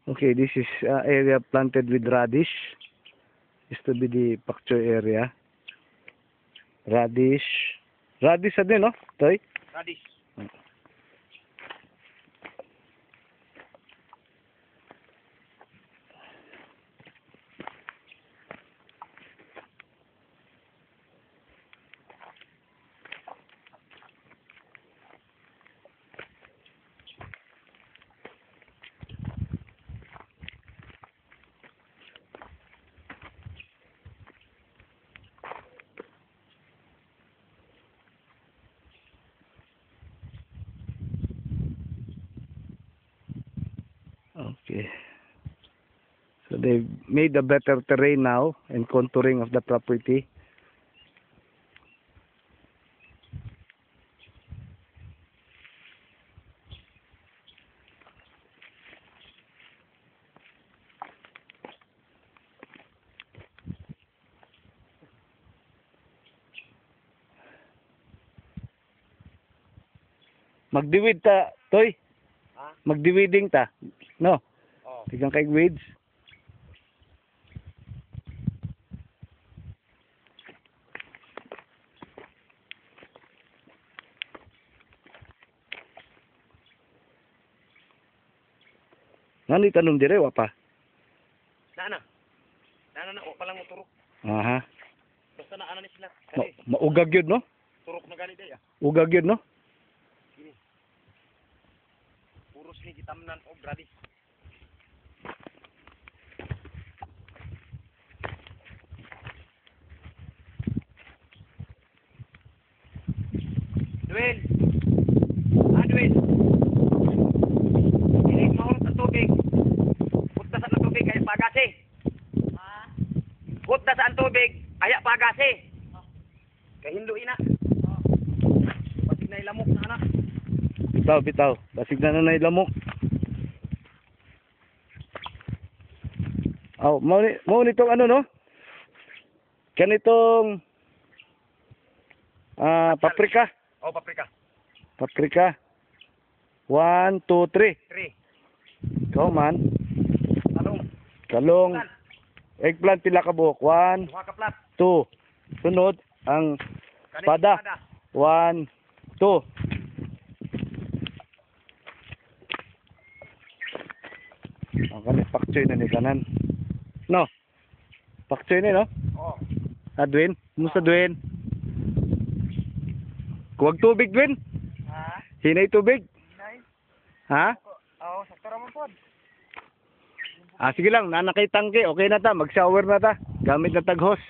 Okay, this is area planted with radish. Used to be the pak choy area. Radish. Radish din, no? Toy? Radish. Okay. So they've made a better terrain now and contouring of the property. Magdiwid ta, Toy. Ha? Magdiwiding ta. No? Oh. Tigang kay weeds. Nani tanong dire wa pa? Nana. Nana o palang mo turok. Aha. Basta na ni sila. Maugag yun, no? Turok na gali day. Ugag yun, no? Puros ni gitamnan og radish. Duel. Duel. Ini mahon sa tubig. Putda sa tubig ay pagase. Ha? Putda sa tubig ay pagase. Kahindo ina. Pati na ilamok na anak. Bitaw, bitaw. Basig na nanay lamok. Oh, mau nitong ano, no? Kanitong paprika. Oh, paprika. Paprika. 1, 2, 3. 3. Ikaw man. Talong. Kalong. Eggplant pila ka buok. 1, Duha ka plat. 2. Sunod ang espada. 1, 2. Ang kanil pakchoy na ni kanan. No? Pakchoy na, no? Oh. Dwayne? Kumusta, Dwayne? Kuwag tubig, Dwayne? Ha? Hinay tubig? Nice. Ha? Oh, sakto ra man pod. Sige lang, nanakay tangke. Okay na ta. Mag-shower na ta. Gamit na tag-hose.